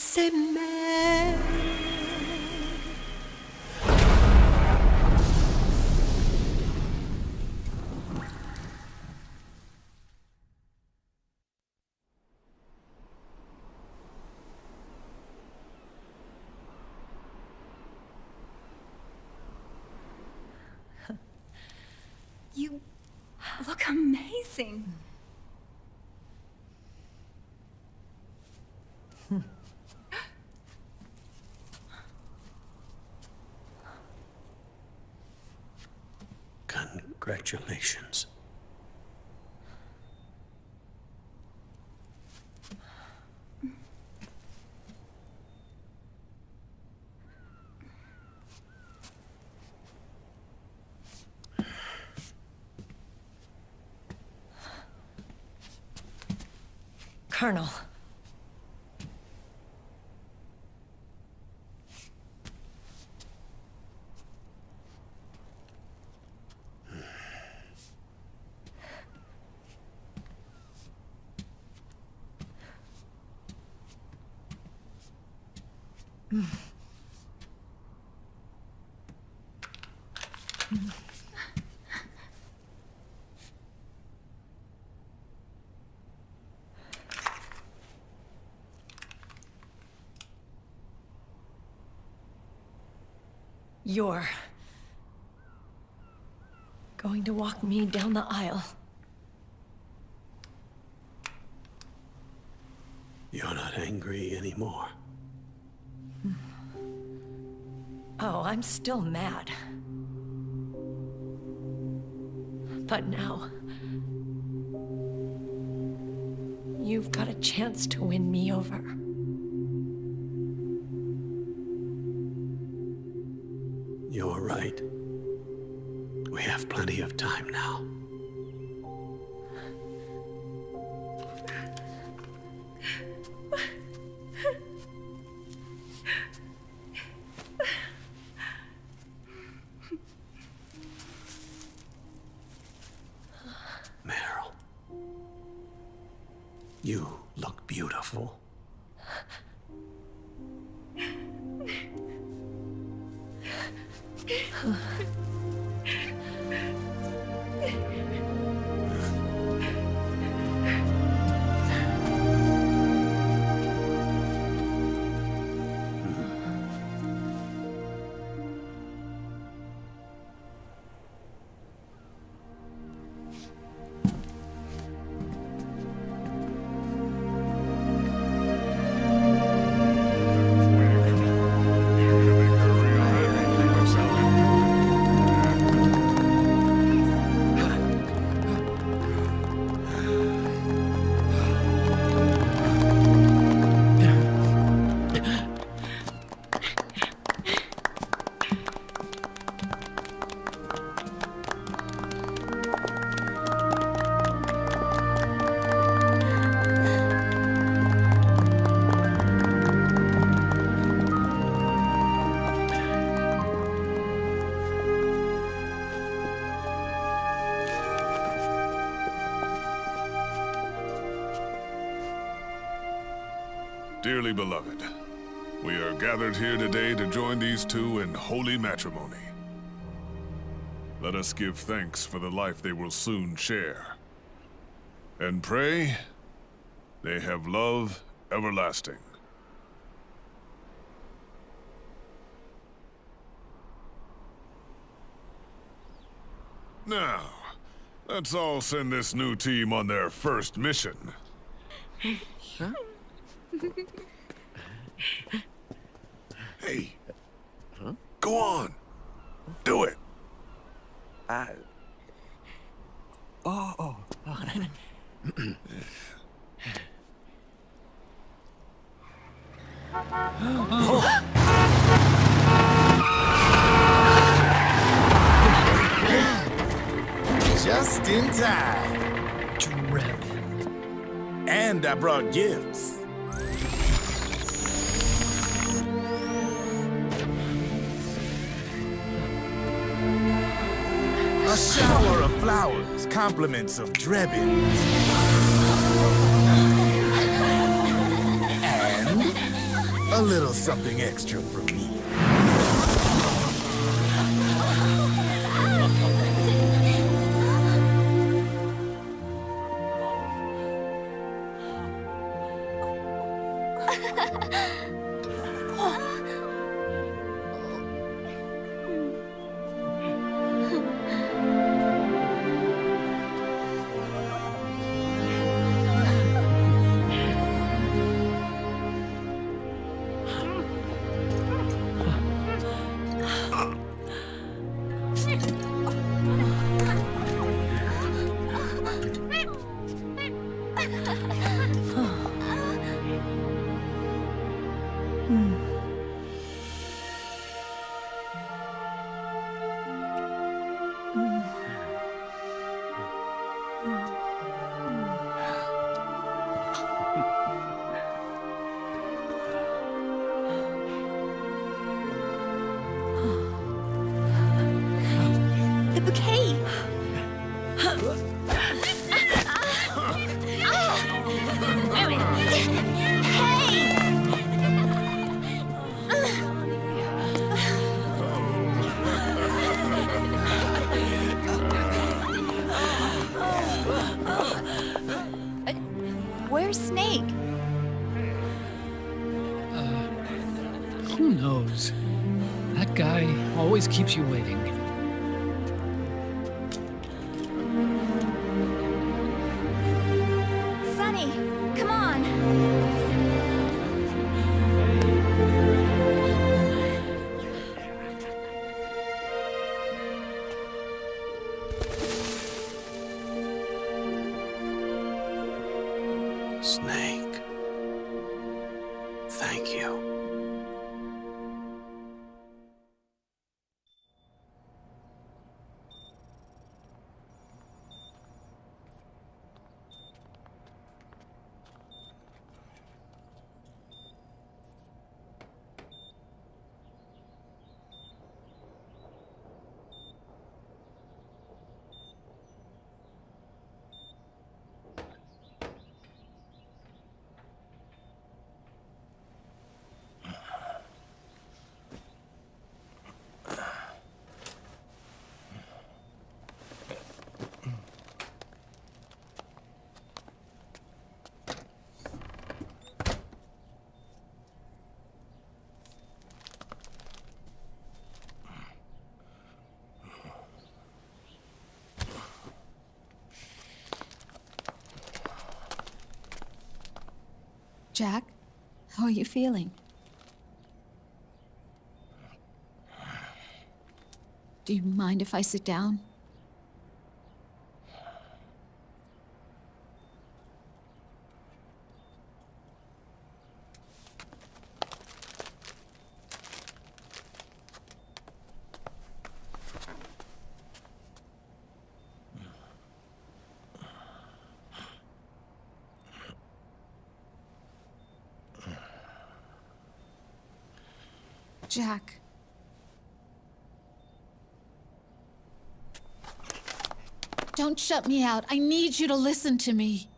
C'est Meryl. You look amazing. Congratulations. Colonel. You're going to walk me down the aisle. You're not angry anymore. Oh, I'm still mad. But now, you've got a chance to win me over. You're right. We have plenty of time now. Meryl, you look beautiful. Dearly beloved, we are gathered here today to join these two in holy matrimony. Let us give thanks for the life they will soon share, and pray they have love everlasting. Now, let's all send this new team on their first mission. Huh? Hey, go on. Do it. Oh. Just in time. Drebin. And I brought gifts. A shower of flowers, compliments of Drebin. And little something extra from me. The bouquet! Where's Snake? Who knows? That guy always keeps you waiting. Sunny, come on! Snake. Thank you. Jack, how are you feeling? Do you mind if I sit down? Jack. Don't shut me out. I need you to listen to me.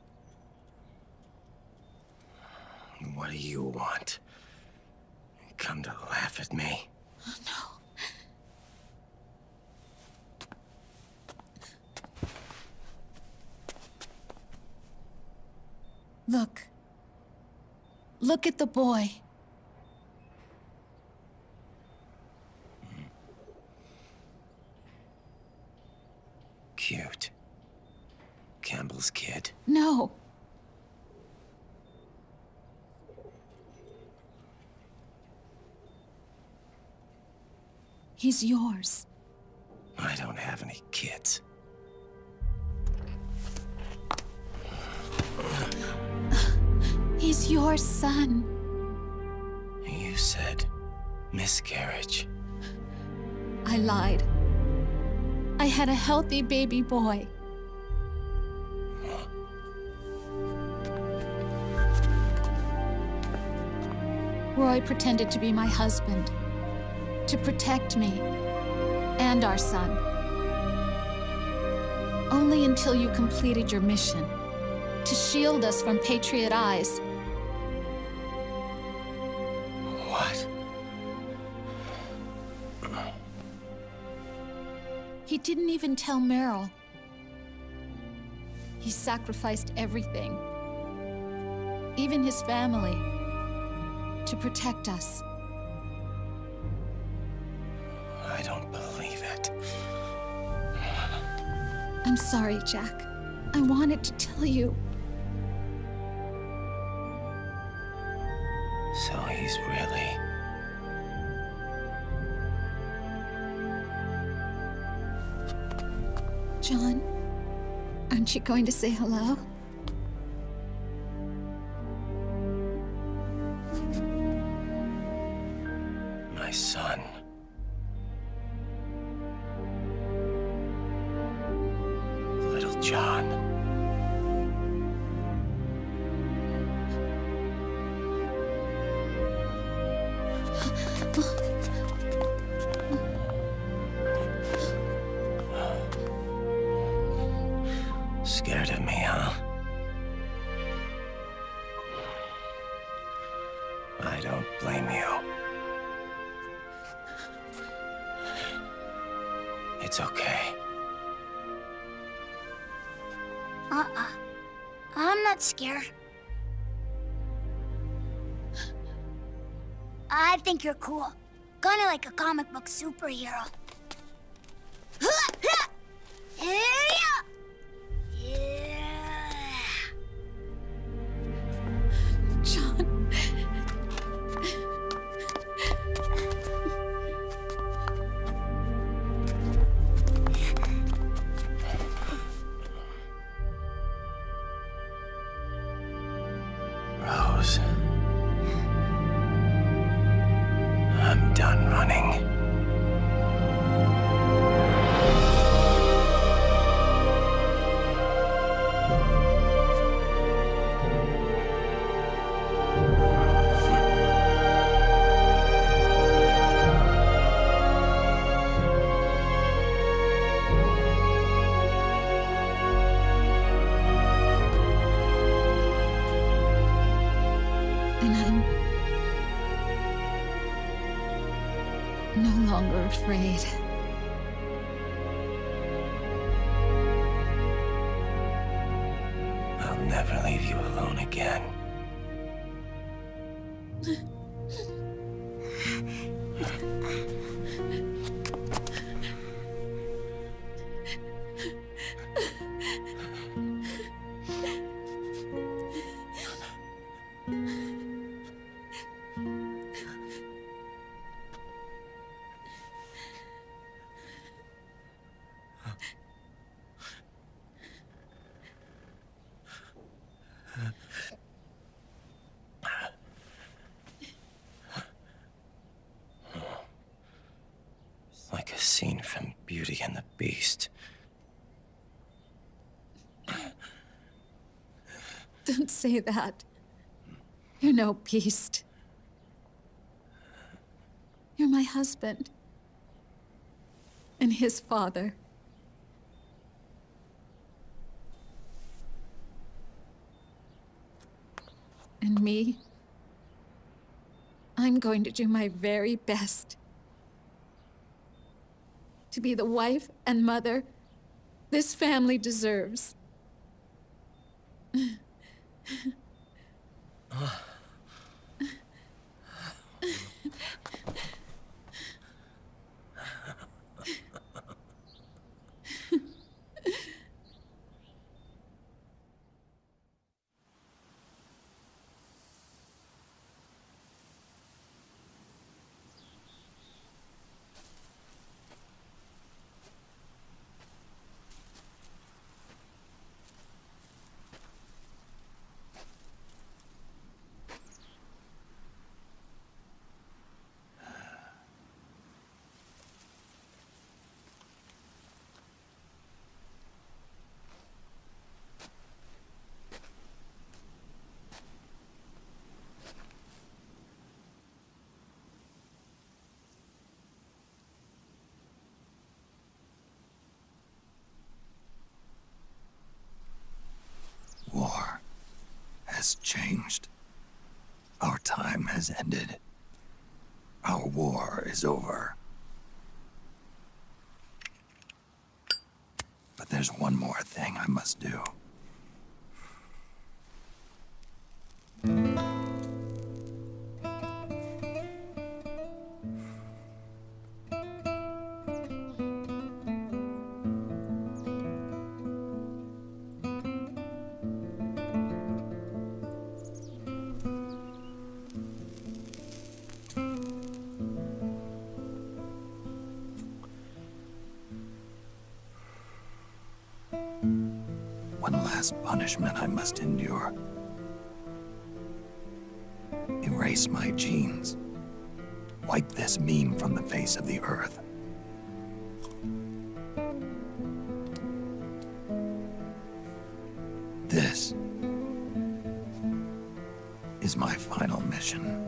What do you want? Come to laugh at me? Look. Look at the boy. Cute. Campbell's kid. No. He's yours. I don't have any kids. He's your son. You said miscarriage. I lied. I had a healthy baby boy. Roy pretended to be my husband, to protect me and our son. Only until you completed your mission, to shield us from Patriot eyes. What? He didn't even tell Meryl. He sacrificed everything, even his family, to protect us. I don't believe it. I'm sorry, Jack. I wanted to tell you. So he's really... John, aren't you going to say hello? my son. Little John. Scared of me, huh? I don't blame you. It's okay. I'm not scared. I think you're cool. Kinda like a comic book superhero. John. Rose. I'm done running. And I'm no longer afraid. I'll never leave you alone again. Like a scene from Beauty and the Beast. Don't say that. You're no beast. You're my husband. And his father. And me, I'm going to do my very best to be the wife and mother this family deserves. War has changed. Our time has ended. Our war is over. There's one more thing I must do. One last punishment I must endure. Erase my genes. Wipe this meme from the face of the earth. This is my final mission.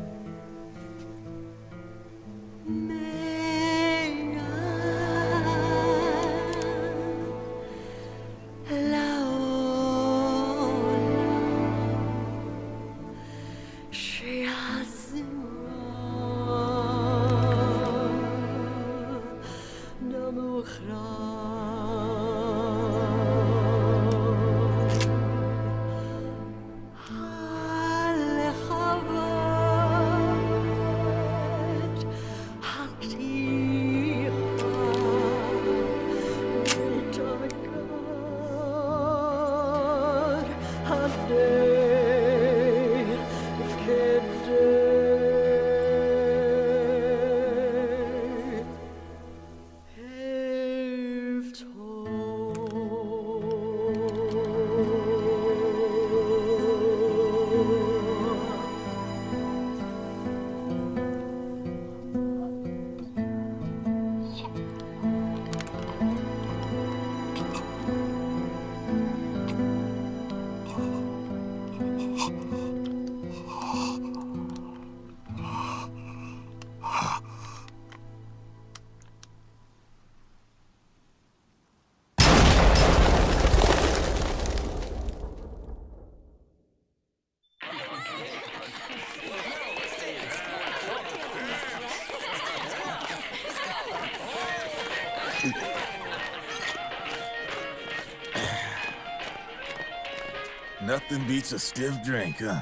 Nothing beats a stiff drink, huh?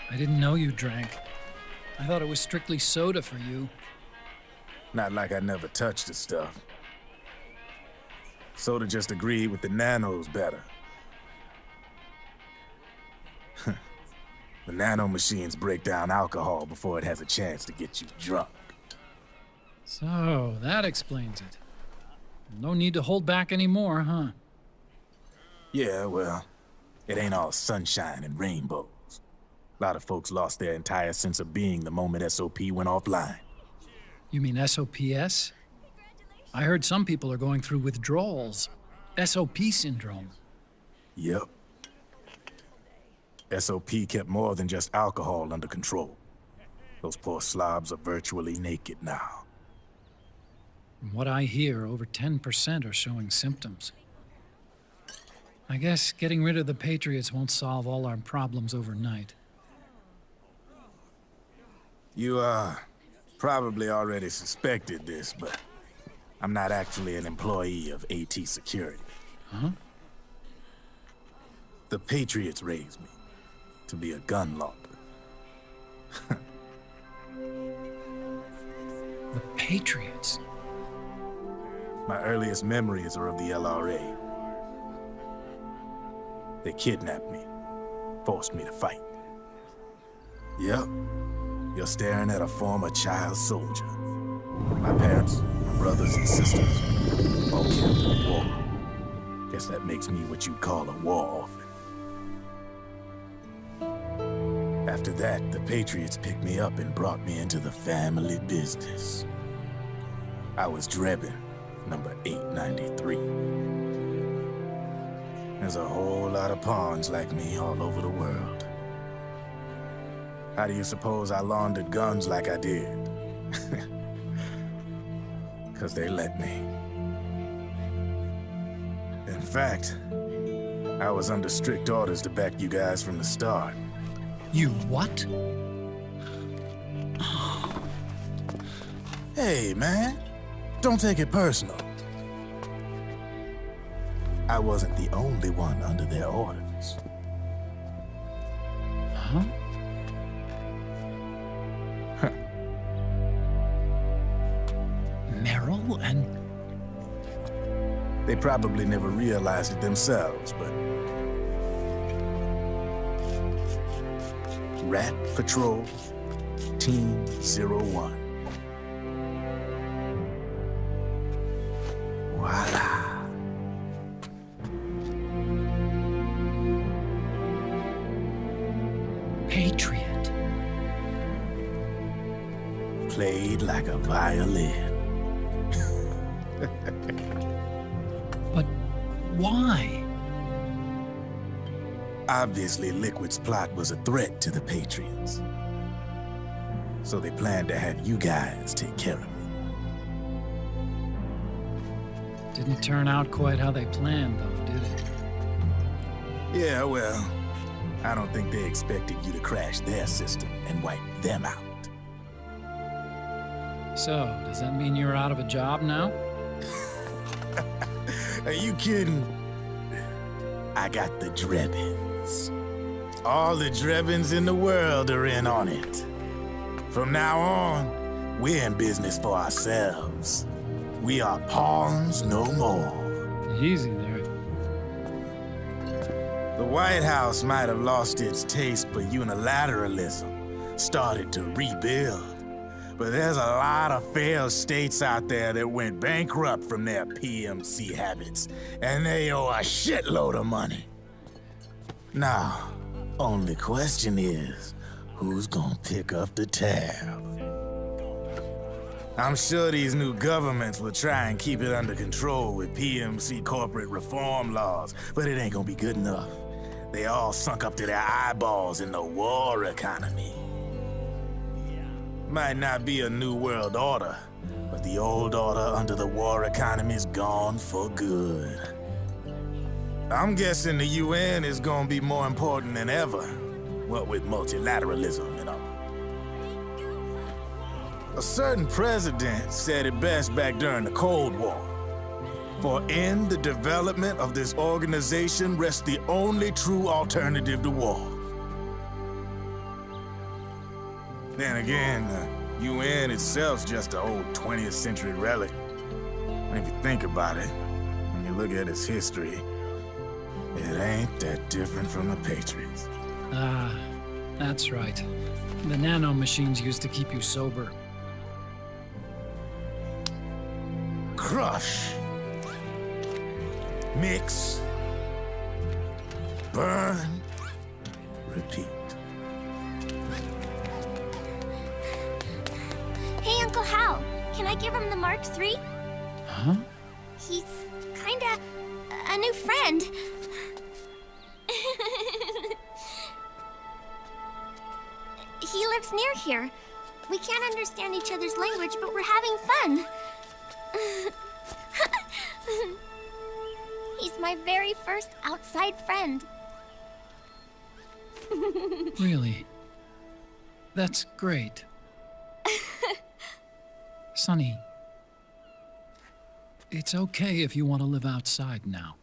I didn't know you drank. I thought it was strictly soda for you. Not like I never touched the stuff. Soda just agreed with the nanos better. The nano machines break down alcohol before it has a chance to get you drunk. So, that explains it. No need to hold back anymore, huh? Yeah, well, it ain't all sunshine and rainbows. A lot of folks lost their entire sense of being the moment S.O.P. went offline. You mean SOPS? I heard some people are going through withdrawals. SOP syndrome. Yep. S.O.P. kept more than just alcohol under control. Those poor slobs are virtually naked now. From what I hear, over 10% are showing symptoms. I guess getting rid of the Patriots won't solve all our problems overnight. You, probably already suspected this, but I'm not actually an employee of AT Security. Huh? The Patriots raised me to be a gun launder. The Patriots? My earliest memories are of the LRA. They kidnapped me, forced me to fight. Yep, you're staring at a former child soldier. My parents, my brothers and sisters, all killed in the war. Guess that makes me what you'd call a war orphan. After that, the Patriots picked me up and brought me into the family business. I was Drebin, number 893. There's a whole lot of pawns like me all over the world. How do you suppose I laundered guns like I did? 'Cause they let me. In fact, I was under strict orders to back you guys from the start. You what? Hey, man. Don't take it personal. I wasn't the only one under their orders. Huh? Meryl and... They probably never realized it themselves, but... Rat Patrol, Team 01. Voila. Patriot. Played like a violin. But why? Obviously, Liquid's plot was a threat to the Patriots. So they planned to have you guys take care of it. Didn't turn out quite how they planned, though, did it? Yeah, well, I don't think they expected you to crash their system and wipe them out. So, does that mean you're out of a job now? Are you kidding? I got the Drebbins. All the Drebbins in the world are in on it. From now on, we're in business for ourselves. We are pawns no more. Easy there. The White House might have lost its taste for unilateralism, started to rebuild. But there's a lot of failed states out there that went bankrupt from their PMC habits, and they owe a shitload of money. Now, only question is, who's gonna pick up the tab? I'm sure these new governments will try and keep it under control with PMC corporate reform laws, but it ain't gonna be good enough. They all sunk up to their eyeballs in the war economy. Might not be a new world order, but the old order under the war economy's gone for good. I'm guessing the UN is gonna be more important than ever, what with multilateralism and all. A certain president said it best back during the Cold War. For in the development of this organization rests the only true alternative to war. Then again, the UN itself's just an old 20th century relic. And if you think about it, when you look at its history, it ain't that different from the Patriots. Ah, that's right. The nano machines used to keep you sober. Crush. Mix. Burn. Repeat. Hey, Uncle Hal, can I give him the Mark III? Huh? He's kinda a new friend. He lives near here. We can't understand each other's language, but we're having fun. He's my very first outside friend. Really? That's great. Sonny, it's okay if you want to live outside now.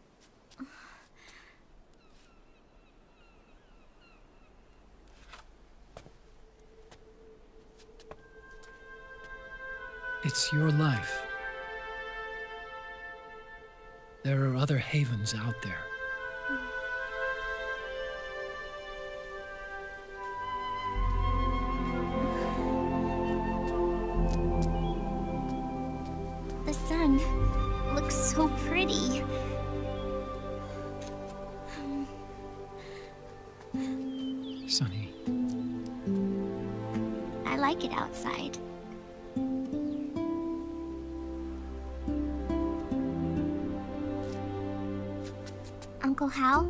It's your life. There are other havens out there. The sun looks so pretty. Sonny, I like it outside. Uncle Hal,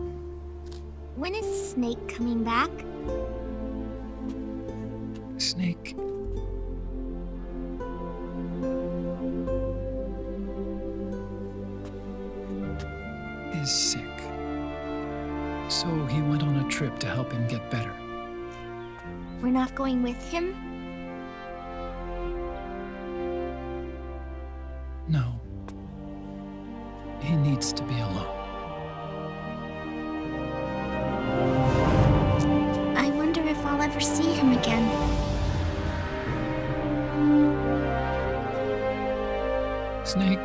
when is Snake coming back? Snake. Is sick. So he went on a trip to help him get better. We're not going with him? No. He needs to be alone. Snake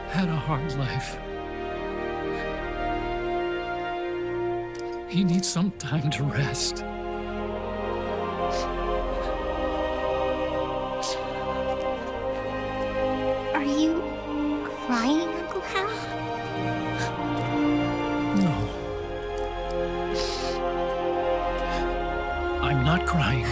had a hard life. He needs some time to rest. Are you crying, Uncle Hal? No. I'm not crying.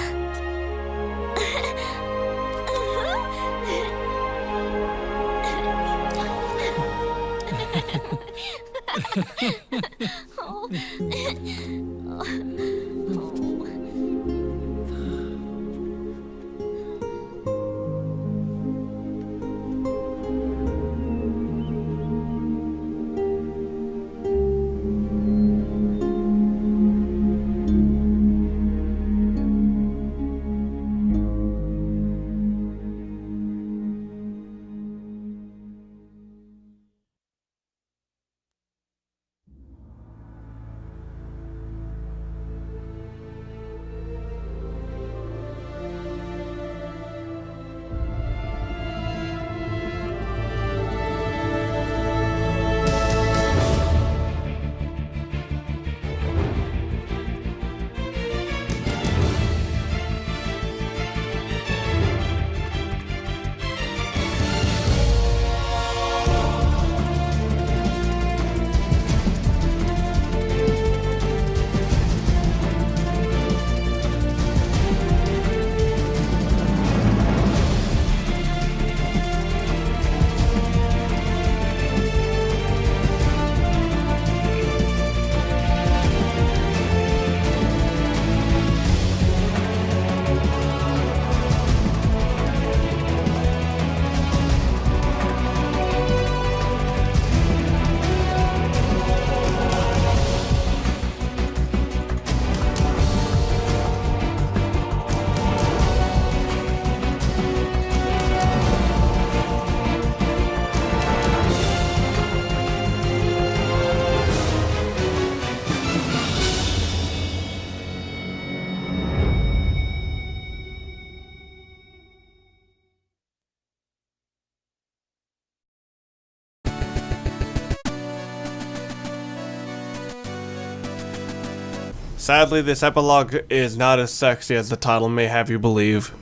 Sadly, this epilogue is not as sexy as the title may have you believe.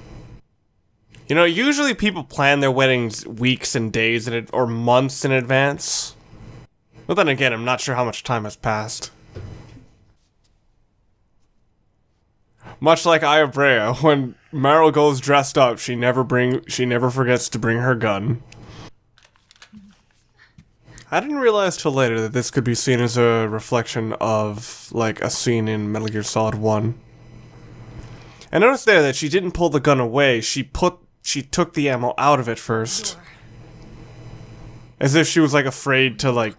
You know, usually people plan their weddings weeks and days or months in advance. But then again, I'm not sure how much time has passed. Much like Aya Brea, when Meryl goes dressed up, she never forgets to bring her gun. I didn't realize till later that this could be seen as a reflection of, like, a scene in Metal Gear Solid 1. I noticed there that she didn't pull the gun away, she took the ammo out of it first. As if she was, like, afraid to, like,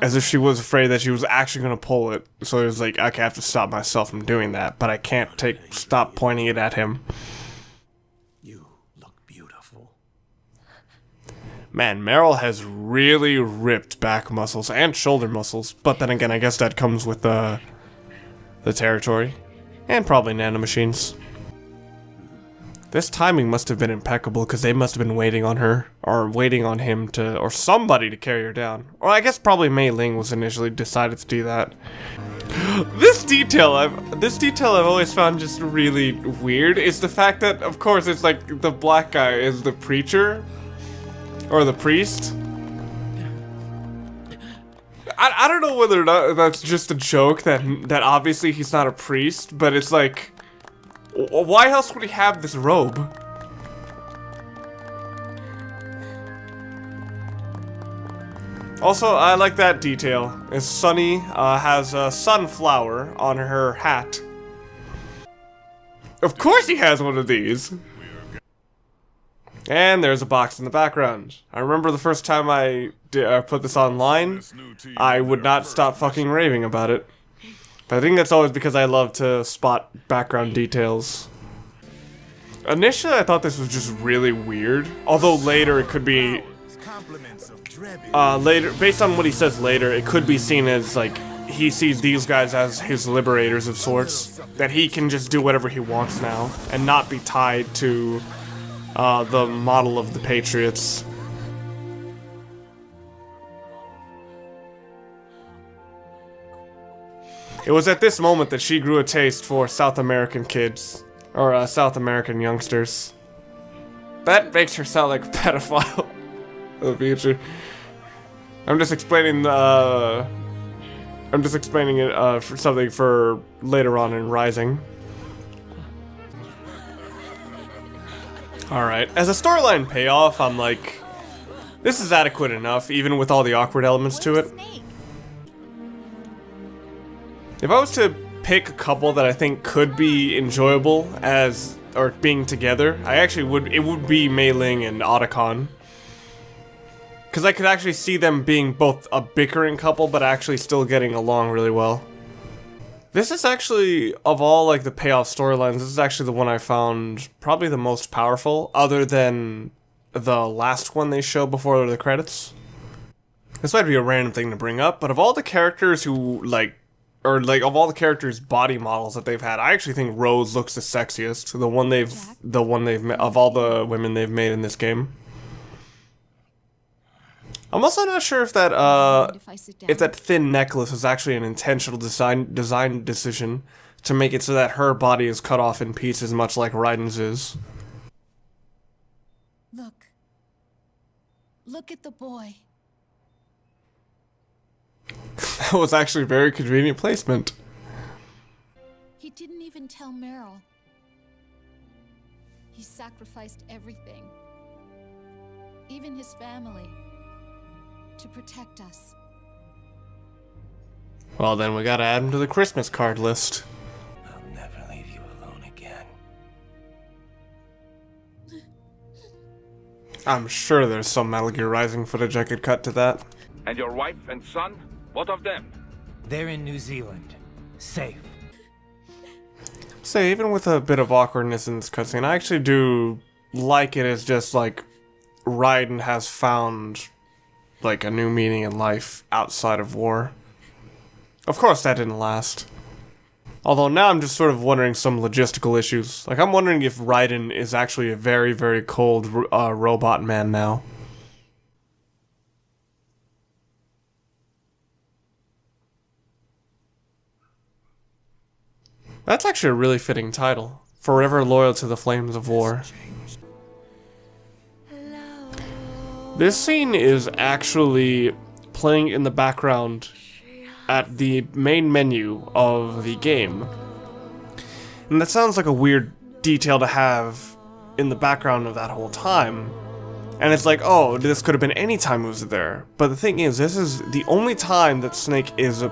as if she was afraid that she was actually gonna pull it. So it was like, okay, I have to stop myself from doing that, but I can't stop pointing it at him. You look beautiful. Man, Meryl has really ripped back muscles and shoulder muscles, but then again, I guess that comes with the territory. And probably nanomachines. This timing must have been impeccable, because they must have been waiting on her, or waiting on him to, or somebody to carry her down. Or I guess probably Mei Ling was initially decided to do that. This detail I've always found just really weird is the fact that, of course, it's like the black guy is the preacher, or the priest. I don't know whether or not that's just a joke that obviously he's not a priest, but it's like, why else would he have this robe? Also, I like that detail. Is Sunny has a sunflower on her hat. Of course he has one of these! And there's a box in the background. I remember the first time I put this online, I would not stop fucking raving about it. But I think that's always because I love to spot background details. Initially, I thought this was just really weird. Although later it could be... based on what he says later, it could be seen as, like, he sees these guys as his liberators of sorts. That he can just do whatever he wants now, and not be tied to the model of the Patriots. It was at this moment that she grew a taste for South American kids, or South American youngsters. That makes her sound like a pedophile of the future. I'm just explaining it for something for later on in Rising. Alright, as a storyline payoff, I'm like, this is adequate enough, even with all the awkward elements to it. If I was to pick a couple that I think could be enjoyable as, or being together, it would be Mei Ling and Otacon. Because I could actually see them being both a bickering couple, but actually still getting along really well. This is actually, of all like the payoff storylines, this is actually the one I found probably the most powerful, other than the last one they show before the credits. This might be a random thing to bring up, but of all the characters who of all the characters' body models that they've had, I actually think Rose looks the sexiest. Of all the women they've made in this game. I'm also not sure if that thin necklace is actually an intentional design decision to make it so that her body is cut off in pieces, much like Raiden's is. Look at the boy. That was actually very convenient placement. He didn't even tell Meryl. He sacrificed everything, even his family, to protect us. Well, then we gotta add him to the Christmas card list. I'll never leave you alone again. I'm sure there's some Metal Gear Rising footage I could cut to that. And your wife and son? What of them? They're in New Zealand. Safe. Say, even with a bit of awkwardness in this cutscene, I actually do like it as just like Raiden has found like a new meaning in life outside of war. Of course that didn't last. Although now I'm just sort of wondering some logistical issues. Like I'm wondering if Raiden is actually a very, very cold robot man now. That's actually a really fitting title. Forever Loyal to the Flames of War. This scene is actually playing in the background at the main menu of the game. And that sounds like a weird detail to have in the background of that whole time. And it's like, oh, this could have been any time it was there. But the thing is, this is the only time that Snake is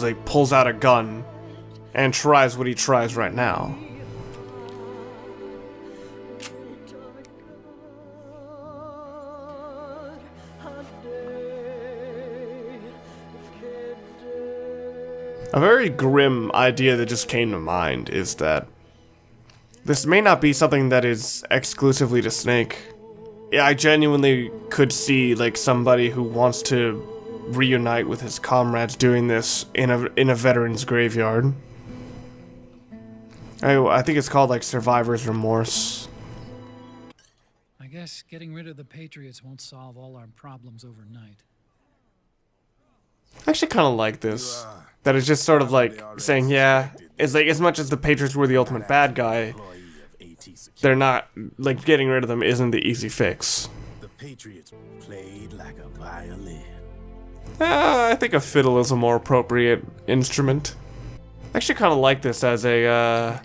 like pulls out a gun and tries what he tries right now. A very grim idea that just came to mind is that this may not be something that is exclusively to Snake. Yeah, I genuinely could see like somebody who wants to reunite with his comrades doing this in a veteran's graveyard. I think it's called like Survivor's Remorse. I guess getting rid of the Patriots won't solve all our problems overnight. I actually kind of like this. That it's just sort of like saying, yeah, it's like as much as the Patriots were the ultimate bad guy, they're not, like getting rid of them isn't the easy fix. The Patriots played like a violin. I think a fiddle is a more appropriate instrument. I actually kind of like this as a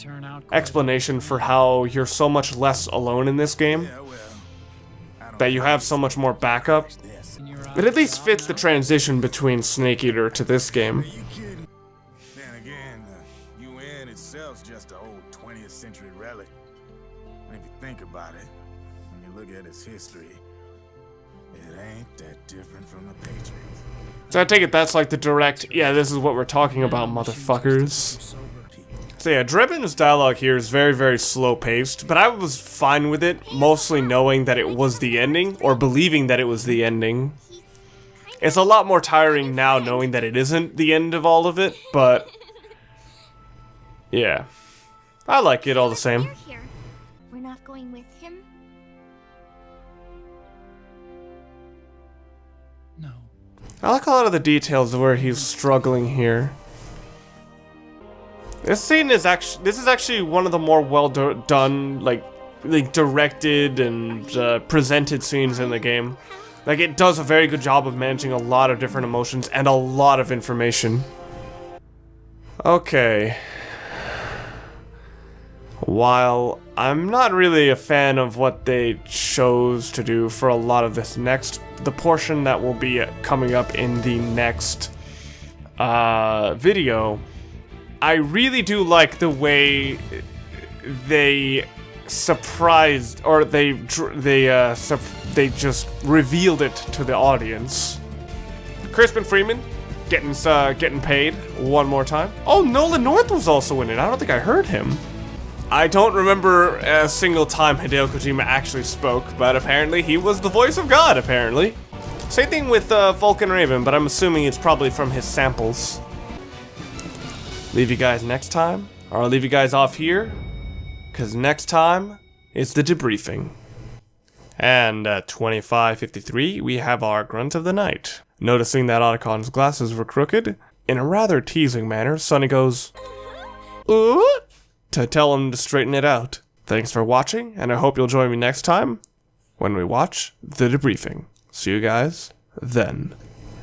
explanation for how you're so much less alone in this game. That you have so much more backup. It at least fits the transition between Snake Eater to this game. Then again, the UN itself's just an old 20th century relic. And if you think about it, when you look at its history, it ain't that different from the Patriots. So I take it that's like the direct, yeah, this is what we're talking about, motherfuckers. So yeah, Drebin's dialogue here is very, very slow-paced, but I was fine with it, mostly knowing that it was the ending, or believing that it was the ending. It's a lot more tiring now knowing that it isn't the end of all of it, but yeah. I like it all the same. We're not going with him. I like a lot of the details of where he's struggling here. This scene is actually one of the more well done, like directed and presented scenes in the game. Like, it does a very good job of managing a lot of different emotions and a lot of information. Okay. While I'm not really a fan of what they chose to do for a lot of this the portion that will be coming up in the next video, I really do like the way they surprised, or they just revealed it to the audience. Crispin Freeman getting paid one more time. Oh, Nolan North was also in it. I don't think I heard him. I don't remember a single time Hideo Kojima actually spoke, but apparently he was the voice of God, apparently. Same thing with Vulcan Raven, but I'm assuming it's probably from his samples. Leave you guys next time, or I'll leave you guys off here, because next time is the debriefing. And at 25:53, we have our grunt of the night. Noticing that Otacon's glasses were crooked, in a rather teasing manner, Sonny goes, "Ooh," to tell him to straighten it out. Thanks for watching, and I hope you'll join me next time when we watch the debriefing. See you guys then.